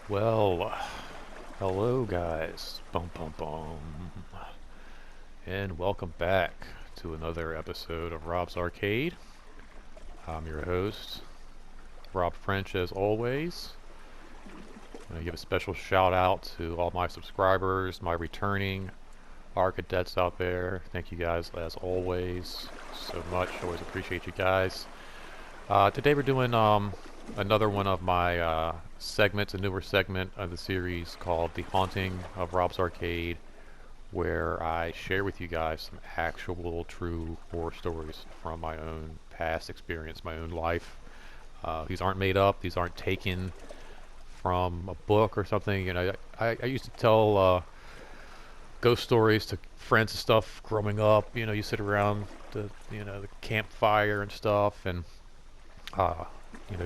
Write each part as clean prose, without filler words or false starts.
Well, hello guys, bum bum bum, and welcome back to another episode of Rob's Arcade. I'm your host, Rob French, as always. I'm going to give a special shout out to all my subscribers, my returning Arcadettes out there. Thank you guys, as always, so much. Always appreciate you guys. Today we're doing another one of my segments, a newer segment of the series called The Haunting of Rob's Arcade, where I share with you guys some actual true horror stories from my own past experience, my own life. These aren't made up, these aren't taken from a book or something. I used to tell ghost stories to friends and stuff growing up. You sit around the campfire and stuff, and uh,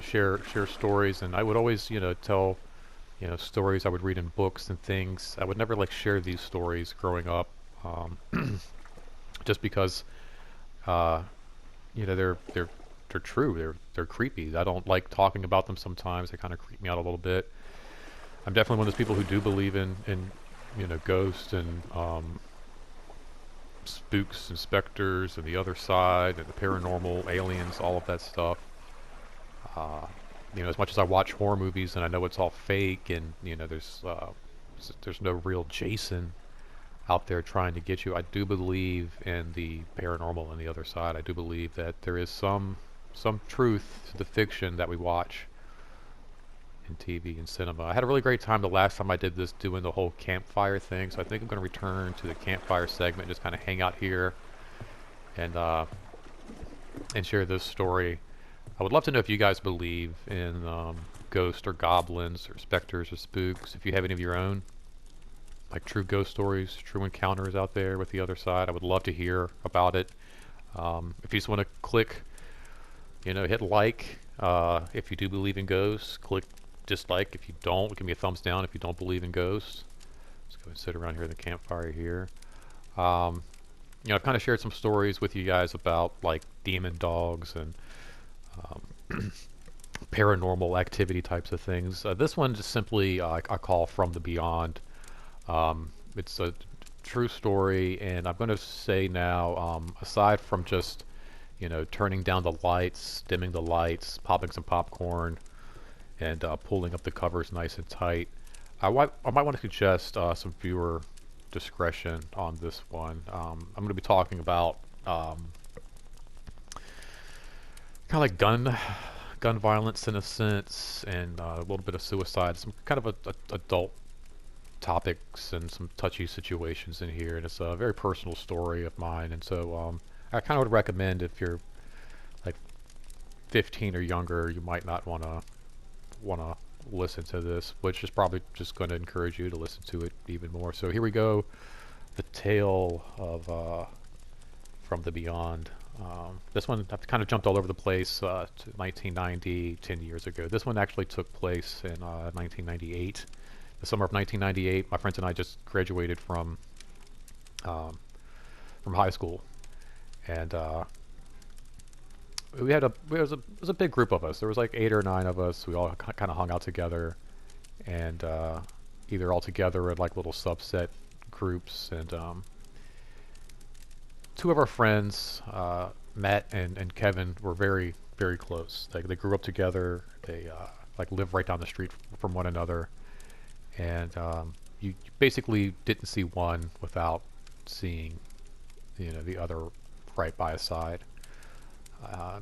share stories. And I would always, tell, stories I would read in books and things. I would never like share these stories growing up, um, just because, uh, they're true. They're creepy. I don't like talking about them sometimes. They kind of creep me out a little bit. I'm definitely one of those people who do believe in ghosts and spooks and specters and the other side and the paranormal, aliens, all of that stuff. Uh, as much as I watch horror movies and I know it's all fake, and there's no real Jason out there trying to get you, I do believe in the paranormal and the other side. I do believe that there is some truth to the fiction that we watch in TV and cinema. I had a really great time the last time I did this, doing the whole campfire thing. So I think I'm going to return to the campfire segment, just kind of hang out here and share this story. I would love to know if you guys believe in ghosts or goblins or specters or spooks. If you have any of your own, like true ghost stories, true encounters out there with the other side, I would love to hear about it. If you just want to click, hit like. If you do believe in ghosts, click dislike. If you don't, give me a thumbs down if you don't believe in ghosts. Let's go and sit around here at the campfire here. I've kind of shared some stories with you guys about like demon dogs and paranormal activity types of things. This one just simply I call From the Beyond. It's a true story, and I'm going to say now, aside from just turning down the lights, dimming the lights, popping some popcorn, and pulling up the covers nice and tight, I might want to suggest some viewer discretion on this one. I'm going to be talking about kind of like gun violence in a sense, and a little bit of suicide, some kind of adult topics and some touchy situations in here, and it's a very personal story of mine. And so I kind of would recommend, if you're like 15 or younger, you might not want to listen to this, which is probably just going to encourage you to listen to it even more. So here we go, the tale of From the Beyond. This one, I've kind of jumped all over the place to 1990, 10 years ago. This one actually took place in 1998. The summer of 1998, my friends and I just graduated from high school, and it was a big group of us. There was like 8 or 9 of us. We all kind of hung out together, and either all together or in like little subset groups. And 2 of our friends, Matt and Kevin, were very, very close. They grew up together. They like lived right down the street from one another, and you basically didn't see one without seeing the other right by his side.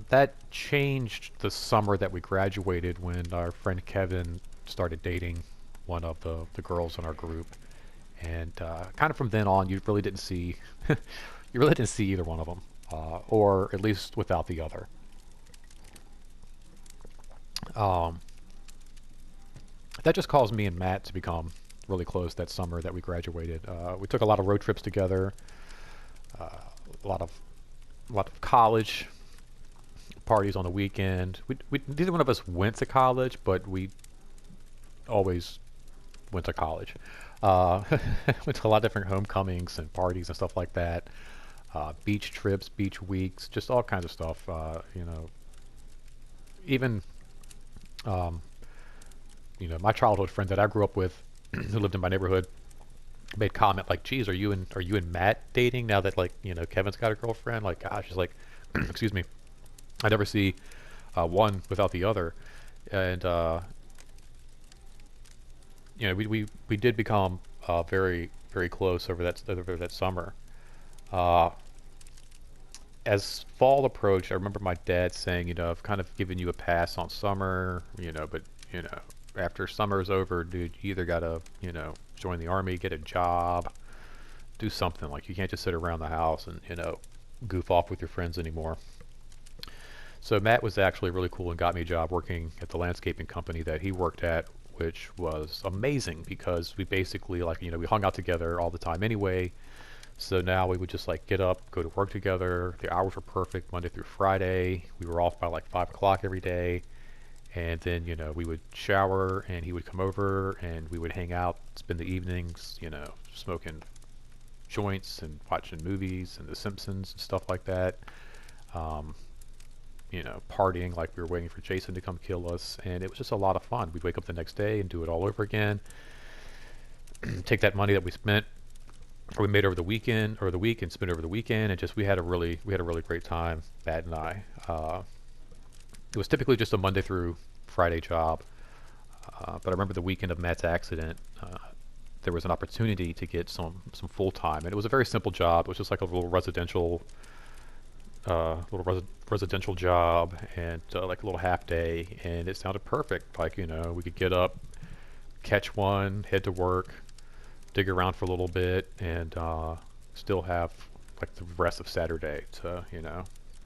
That changed the summer that we graduated, when our friend Kevin started dating one of the girls in our group, and kind of from then on, you really didn't see you really didn't see either one of them, or at least without the other. Um, that just caused me and Matt to become really close that summer that we graduated. We took a lot of road trips together, uh, a lot of college parties on the weekend. Neither one of us went to college, but we always went to college. Uh, went to a lot of different homecomings and parties and stuff like that. Beach trips, beach weeks, just all kinds of stuff. Even um, my childhood friend that I grew up with, who lived in my neighborhood, made comment like, "Geez, are you and Matt dating now that like Kevin's got a girlfriend?" Like, gosh, she's like, excuse me, I never see one without the other, and we did become very very close over that summer. Uh, as fall approached, I remember my dad saying, I've kind of given you a pass on summer, but you know, after summer's over, dude, you either gotta, join the army, get a job, do something. Like you can't just sit around the house and, goof off with your friends anymore. So Matt was actually really cool and got me a job working at the landscaping company that he worked at, which was amazing because we basically like, we hung out together all the time anyway. So now we would just like get up, go to work together. The hours were perfect Monday through Friday. We were off by like 5 o'clock every day. And then, we would shower and he would come over and we would hang out, spend the evenings, smoking joints and watching movies and The Simpsons and stuff like that. Um, Partying like we were waiting for Jason to come kill us. And it was just a lot of fun. We'd wake up the next day and do it all over again. Take that money that we spent or we made over the weekend or the week and spent over the weekend, and just we had a really great time, Matt and I. It was typically just a Monday through Friday job, but I remember the weekend of Matt's accident. There was an opportunity to get some full time, and it was a very simple job. It was just like a little residential job, and like a little half day, and it sounded perfect. Like we could get up, catch one, head to work, dig around for a little bit, and still have like the rest of Saturday to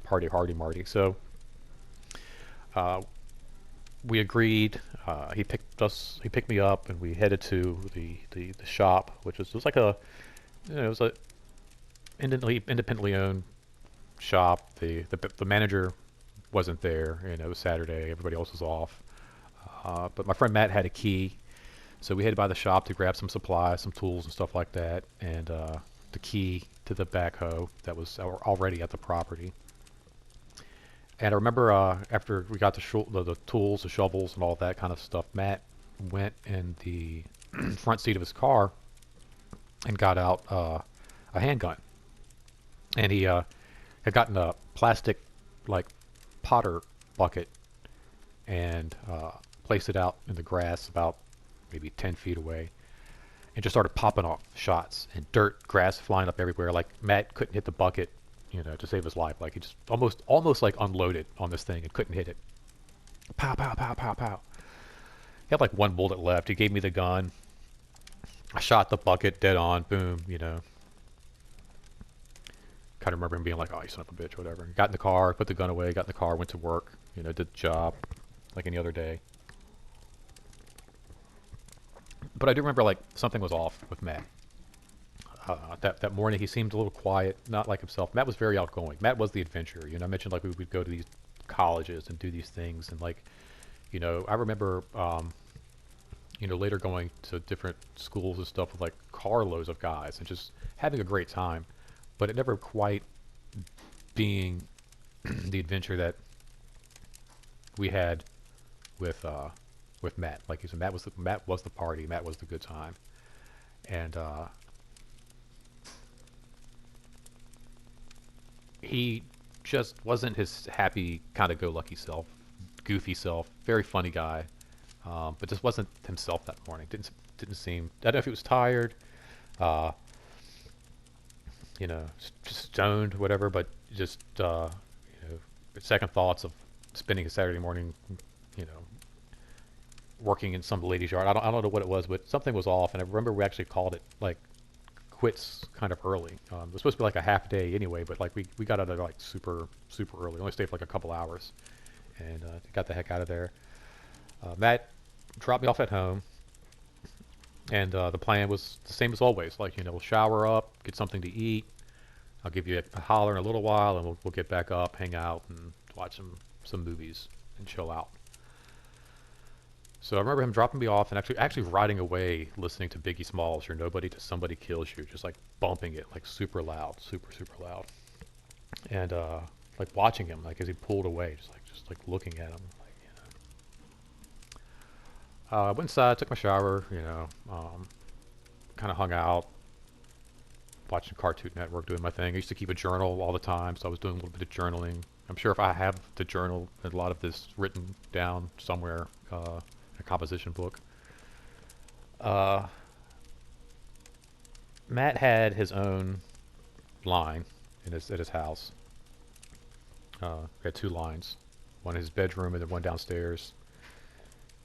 party hardy marty. So uh, we agreed. He picked me up, and we headed to the shop, which was like it was a independently owned shop. The manager wasn't there, and it was Saturday. Everybody else was off. But my friend Matt had a key. So we headed by the shop to grab some supplies, some tools and stuff like that, and the key to the backhoe that was already at the property. And I remember after we got the tools, the shovels, and all that kind of stuff, Matt went in the front seat of his car and got out a handgun. And he had gotten a plastic, like, Potter bucket and placed it out in the grass about maybe 10 feet away, and just started popping off shots and dirt, grass flying up everywhere. Like Matt couldn't hit the bucket, to save his life. Like he just almost like unloaded on this thing and couldn't hit it. Pow, pow, pow, pow, pow. He had like one bullet left. He gave me the gun. I shot the bucket dead on. Boom, Kind of remember him being like, "Oh, you son of a bitch," whatever. Got in the car, put the gun away, got in the car, went to work, did the job like any other day. But I do remember like something was off with Matt. That morning he seemed a little quiet, not like himself. Matt was very outgoing. Matt was the adventurer. I mentioned like we would go to these colleges and do these things, and like, I remember, later going to different schools and stuff with like carloads of guys and just having a great time, but it never quite being the adventure that we had with Matt. Like you said, Matt was the party. Matt was the good time, and he just wasn't his happy, kind of go-lucky self, goofy self. Very funny guy, but just wasn't himself that morning. Didn't seem. I don't know if he was tired, uh, just stoned, whatever. But just second thoughts of spending a Saturday morning, you know, working in some lady's yard. I don't know what it was, but something was off. And I remember we actually called it like quits kind of early. It was supposed to be like a half day anyway, but like we got out of like super early. We only stayed for like a couple hours, and got the heck out of there. Matt dropped me off at home, and the plan was the same as always. Like, we'll shower up, get something to eat. I'll give you a holler in a little while, and we'll get back up, hang out, and watch some movies and chill out. So I remember him dropping me off and actually riding away, listening to Biggie Smalls, "You're Nobody Till Somebody Kills You," just like bumping it like super loud, super loud, and like watching him like as he pulled away, just like looking at him, like, I went inside, took my shower, kind of hung out, watching Cartoon Network, doing my thing. I used to keep a journal all the time, so I was doing a little bit of journaling. I'm sure if I have the journal, a lot of this written down somewhere, in a composition book. Uh, Matt had his own line at his house. He had two lines, one in his bedroom and then one downstairs,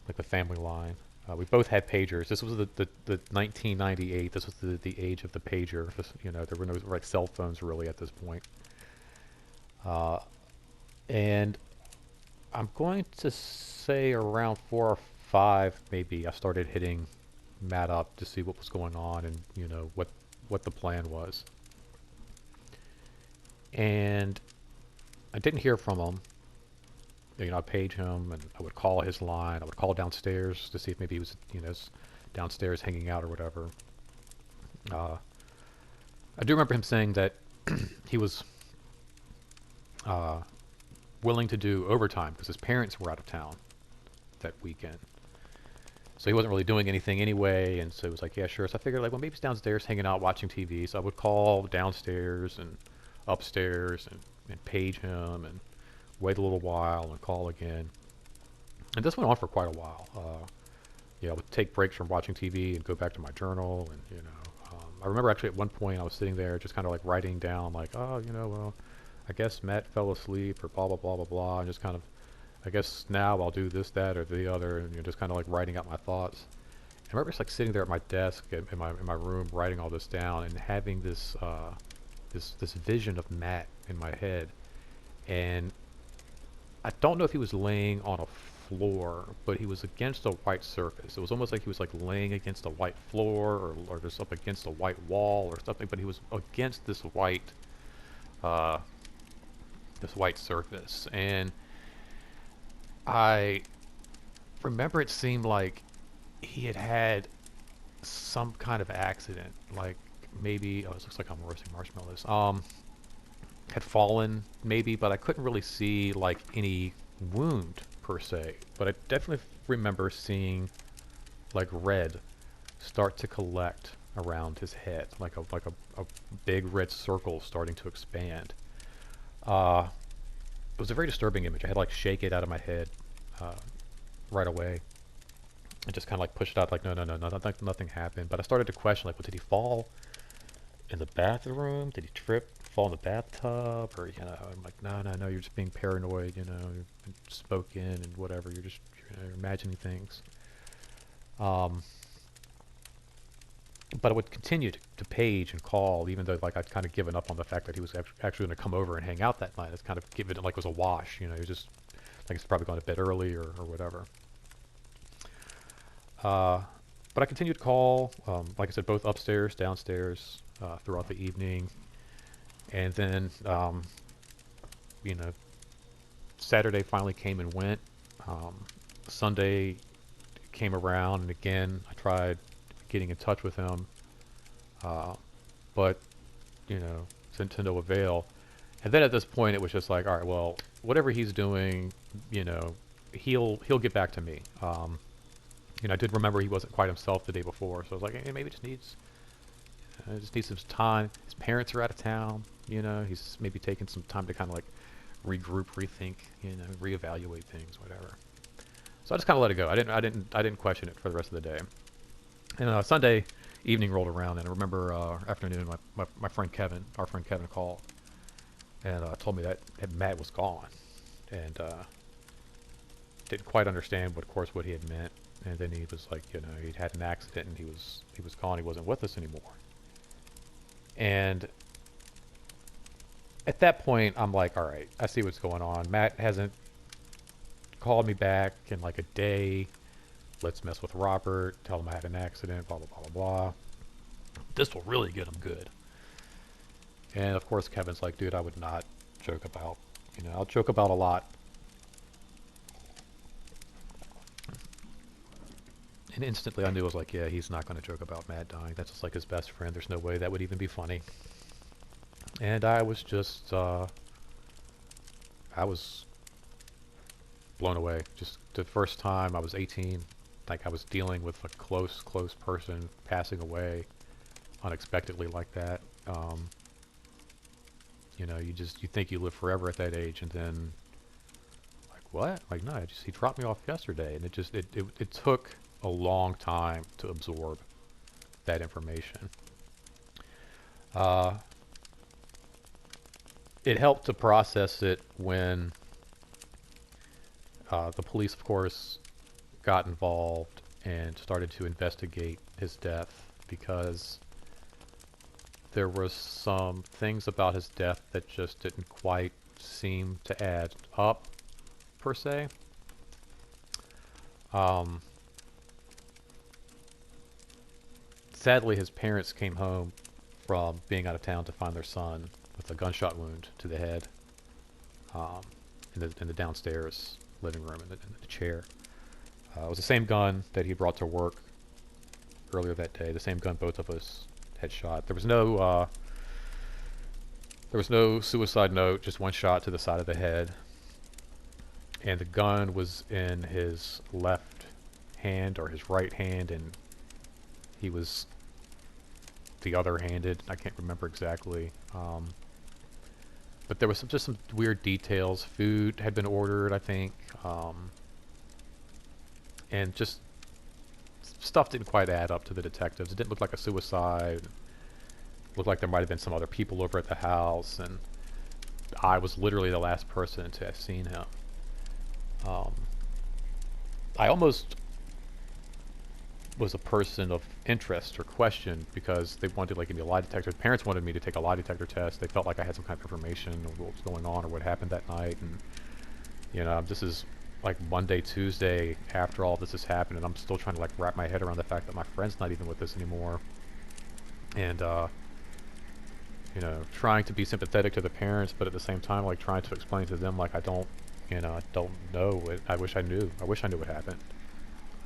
like the family line. We both had pagers. This was the 1998. This was the age of the pager. There were no like cell phones really at this point. Uh, and I'm going to say around 4 or 5, maybe, I started hitting Matt up to see what was going on and what the plan was. And I didn't hear from him. I'd page him and I would call his line. I would call downstairs to see if maybe he was, downstairs hanging out or whatever. Uh, I do remember him saying that he was uh, willing to do overtime because his parents were out of town that weekend. So he wasn't really doing anything anyway, and so he was like, yeah, sure. So I figured, like, well, maybe he's downstairs hanging out watching TV. So I would call downstairs and upstairs and page him and wait a little while and call again. And this went on for quite a while. I would take breaks from watching TV and go back to my journal. And, I remember actually at one point I was sitting there just kind of like writing down like, oh, well, I guess Matt fell asleep or blah, blah, blah, blah, blah. And just kind of, I guess now I'll do this, that, or the other. And just kind of like writing out my thoughts. And I remember just like sitting there at my desk in my room writing all this down and having this, this vision of Matt in my head. And I don't know if he was laying on a floor, but he was against a white surface. It was almost like he was like laying against a white floor or just up against a white wall or something, but he was against uh, this white surface. And I remember it seemed like he had had some kind of accident, like maybe, oh, it looks like I'm roasting marshmallows. Had fallen maybe, but I couldn't really see like any wound per se. But I definitely remember seeing like red start to collect around his head, like a big red circle starting to expand. It was a very disturbing image. I had to like shake it out of my head uh, right away. I just kind of like pushed it out, like no, nothing happened. But I started to question, like, well, did he fall in the bathroom? Did he trip, fall in the bathtub? Or, I'm like, no, you're just being paranoid, you've been spoken and whatever. You're just you're imagining things. But I would continue to page and call, even though like I'd kind of given up on the fact that he was actually going to come over and hang out that night. It's kind of given it like it was a wash, he was just like he's probably going to bed early or whatever. But I continued to call, like I said, both upstairs, downstairs, throughout the evening. And then, Saturday finally came and went. Sunday came around, and again, I tried getting in touch with him. But, to no avail. And then at this point, it was just like, all right, well, whatever he's doing, he'll get back to me. I did remember he wasn't quite himself the day before, so I was like, hey, maybe it just needs some time. His parents are out of town, he's maybe taking some time to kind of like regroup, rethink, reevaluate things, whatever. So I just kind of let it go. I didn't question it for the rest of the day. And Sunday evening rolled around, and I remember afternoon, my friend Kevin, our friend Kevin, called and told me that Matt was gone, and didn't quite understand what he had meant. And then he was like, he'd had an accident and he was gone. He wasn't with us anymore. And at that point, I'm like, all right, I see what's going on. Matt hasn't called me back in like a day. Let's mess with Robert, tell him I had an accident, blah, blah, blah, blah, blah. This will really get him good. And of course, Kevin's like, dude, I would not joke about, I'll joke about a lot. And instantly I knew, I was like, yeah, he's not going to joke about Matt dying. That's just like his best friend. There's no way that would even be funny. And I was just, I was blown away. Just the first time I was 18, like I was dealing with a close person passing away unexpectedly like that. You know, you think you live forever at that age, and then like what? Like no, he dropped me off yesterday, and it took a long time to absorb that information. Uh, it helped to process it when the police, of course, got involved and started to investigate his death because there was some things about his death that just didn't quite seem to add up, per se. Um, Sadly, his parents came home from being out of town to find their son with a gunshot wound to the head um, in the downstairs living room in the chair. It was the same gun that he brought to work earlier that day. The same gun both of us had shot. There was no suicide note. Just one shot to the side of the head, and the gun was in his left hand or his right hand, and he was the other-handed. I can't remember exactly. But there was just some weird details. Food had been ordered, I think, and just stuff didn't quite add up to the detectives. It didn't look like a suicide. It looked like there might have been some other people over at the house, and I was literally the last person to have seen him. I almost was a person of interest or question because they wanted like give me a lie detector. Parents wanted me to take a lie detector test. They felt like I had some kind of information of what was going on or what happened that night. And you know, this is like Monday, Tuesday after all this has happened, and I'm still trying to like wrap my head around the fact that my friend's not even with us anymore. And you know, trying to be sympathetic to the parents, but at the same time like trying to explain to them like I don't know. I wish I knew. I wish I knew what happened.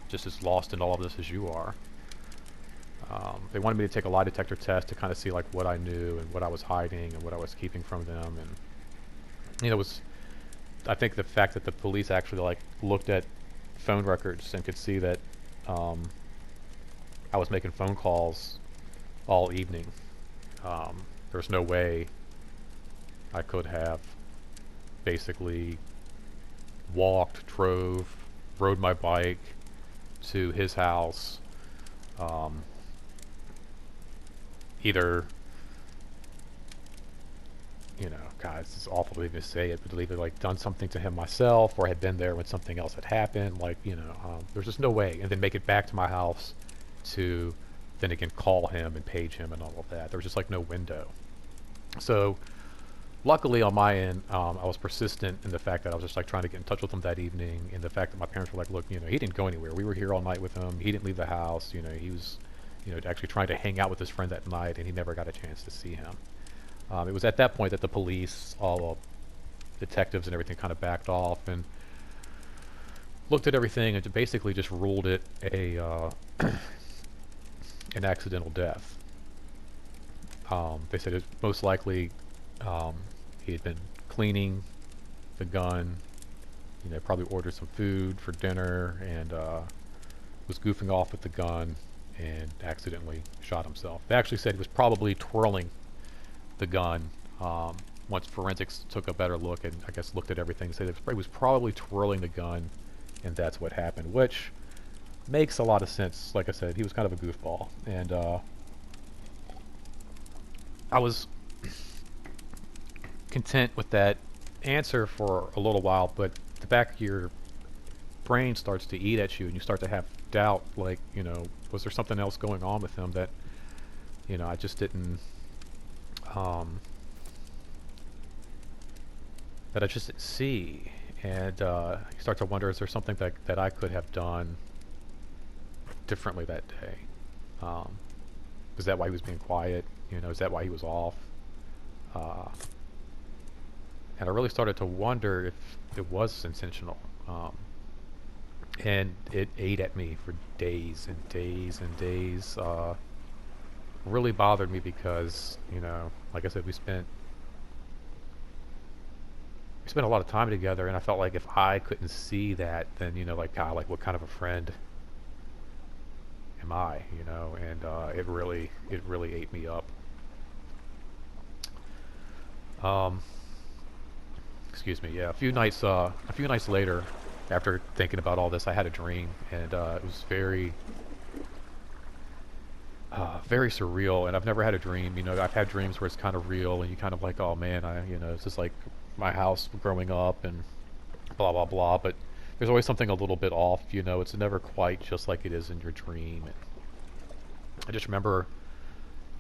Just as lost in all of this as you are. They wanted me to take a lie detector test to kind of see like what I knew and what I was hiding and what I was keeping from them. And you know, I think the fact that the police actually like looked at phone records and could see that I was making phone calls all evening. There's no way I could have basically walked, drove, rode my bike to his house, either, you know, God, it's awful to even say it, but either like done something to him myself or had been there when something else had happened, like, you know, there's just no way. And then make it back to my house to then again call him and page him and all of that. There was just like no window. So luckily on my end, I was persistent in the fact that I was just like trying to get in touch with him that evening, and the fact that my parents were like, look, you know, he didn't go anywhere. We were here all night with him. He didn't leave the house. You know, he was, you know, actually trying to hang out with his friend that night, and he never got a chance to see him. It was at that point that the police, all detectives and everything kind of backed off and looked at everything and basically just ruled it an accidental death. They said it was most likely he had been cleaning the gun, you know, probably ordered some food for dinner and was goofing off with the gun and accidentally shot himself. They actually said he was probably twirling the gun. Once forensics took a better look and I guess looked at everything, said he was probably twirling the gun, and that's what happened, which makes a lot of sense. Like I said, he was kind of a goofball, and I was content with that answer for a little while, but the back of your brain starts to eat at you and you start to have doubt, like, you know, was there something else going on with him that, you know, I just didn't see. And you start to wonder, is there something that I could have done differently that day? Is that why he was being quiet? You know, is that why he was off? And I really started to wonder if it was intentional. And it ate at me for days and days and days. Really bothered me because, you know, like I said, we spent a lot of time together, and I felt like if I couldn't see that, then, you know, like, God, like, what kind of a friend am I, you know? And it really ate me up. Um, Excuse me. Yeah, a few nights later, after thinking about all this, I had a dream, and it was very surreal. And I've never had a dream. You know, I've had dreams where it's kind of real, and you kind of like, oh man, you know, it's just like my house growing up, and blah blah blah. But there's always something a little bit off. You know, it's never quite just like it is in your dream. And I just remember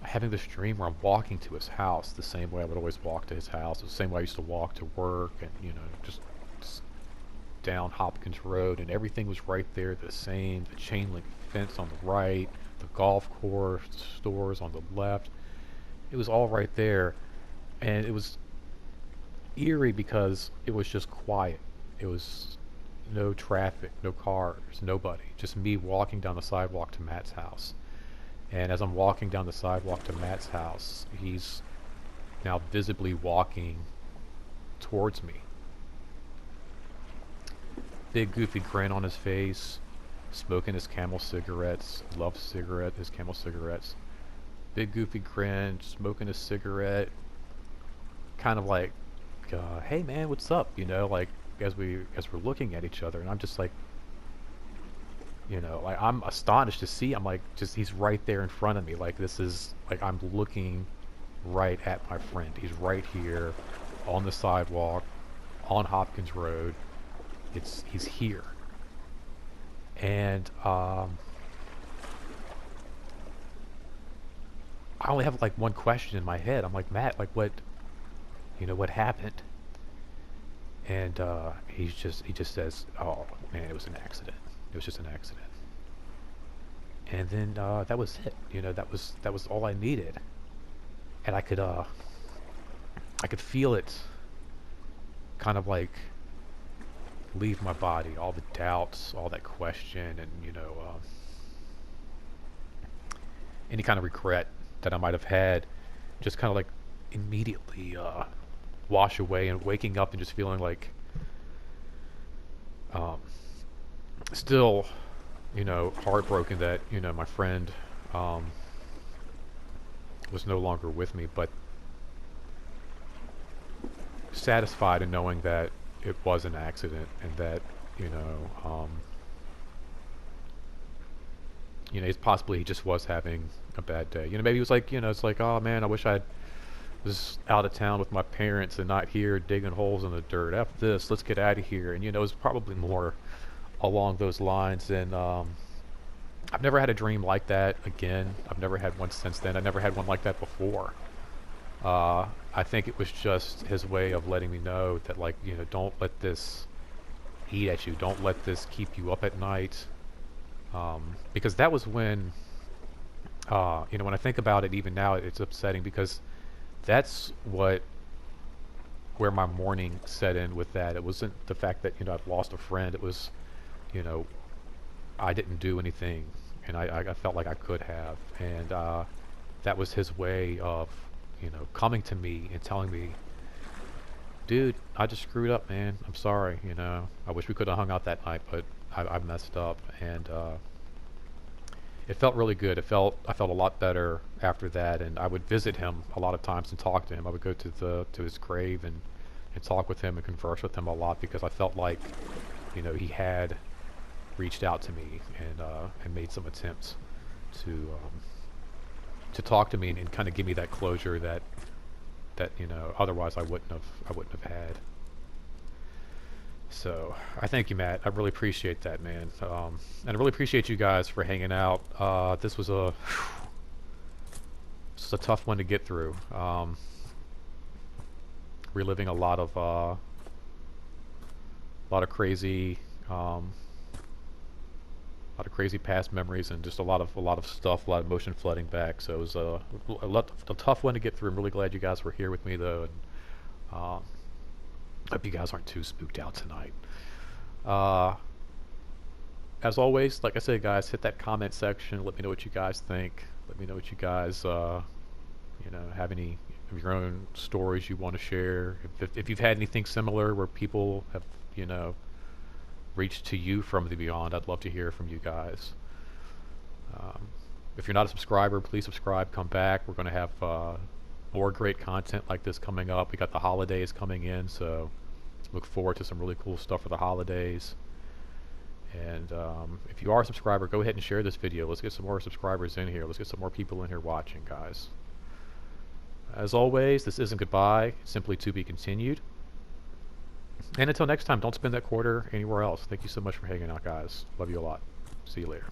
having this dream where I'm walking to his house the same way I would always walk to his house, the same way I used to walk to work, and you know, just down Hopkins Road, and everything was right there the same. The chain link fence on the right, the golf course, the stores on the left. It was all right there, and it was eerie because it was just quiet. It was no traffic, no cars, nobody. Just me walking down the sidewalk to Matt's house. And as I'm walking down the sidewalk to Matt's house, he's now visibly walking towards me. Big goofy grin on his face, smoking his Camel cigarettes, loves his Camel cigarettes. Big goofy grin, smoking a cigarette, kind of like, hey man, what's up? You know, like we're looking at each other, and I'm just like, you know, like I'm astonished to see. I'm like, just he's right there in front of me. Like this is like I'm looking right at my friend. He's right here on the sidewalk on Hopkins Road. He's here, and I only have like one question in my head. I'm like, Matt, like what, you know, what happened? And he just says, oh man, it was an accident. It was just an accident. And then that was it. You know, that was all I needed. And I could feel it kind of like leave my body, all the doubts, all that question, and you know, any kind of regret that I might have had, just kind of like immediately wash away, and waking up and just feeling like still, you know, heartbroken that, you know, my friend was no longer with me, but satisfied in knowing that it was an accident, and that, you know, possibly he just was having a bad day. You know, maybe he was like, you know, it's like, oh man, I wish I was out of town with my parents and not here digging holes in the dirt. F this, let's get out of here. And you know, it was probably more along those lines. And I've never had a dream like that again. I've never had one since then. I never had one like that before. I think it was just his way of letting me know that, like, you know, don't let this eat at you. Don't let this keep you up at night. Because that was when, you know, when I think about it, even now, it's upsetting because that's where my morning set in with that. It wasn't the fact that, you know, I'd lost a friend. It was, you know, I didn't do anything, and I felt like I could have. And that was his way of, you know, coming to me and telling me, dude, I just screwed up, man. I'm sorry, you know. I wish we could have hung out that night, but I messed up. And it felt really good. I felt a lot better after that, and I would visit him a lot of times and talk to him. I would go to his grave and talk with him and converse with him a lot, because I felt like, you know, he had reached out to me and made some attempts to talk to me and kind of give me that closure that you know, otherwise I wouldn't have had. So I thank you, Matt. I really appreciate that, man. And I really appreciate you guys for hanging out. This was a tough one to get through. Reliving a lot of crazy, past memories, and just a lot of stuff, a lot of emotion flooding back. So it was a tough one to get through. I'm really glad you guys were here with me, though, and hope you guys aren't too spooked out tonight. As always, like I said, guys, hit that comment section. Let me know what you guys think. Let me know what you guys, you know, have any of your own stories you want to share. If you've had anything similar where people have, you know, reached to you from the beyond, I'd love to hear from you guys. If you're not a subscriber, please subscribe. Come back. We're going to have more great content like this coming up. We got the holidays coming in, so look forward to some really cool stuff for the holidays. And if you are a subscriber, go ahead and share this video. Let's get some more subscribers in here. Let's get some more people in here watching, guys. As always, this isn't goodbye. It's simply to be continued. And until next time, don't spend that quarter anywhere else. Thank you so much for hanging out, guys. Love you a lot. See you later.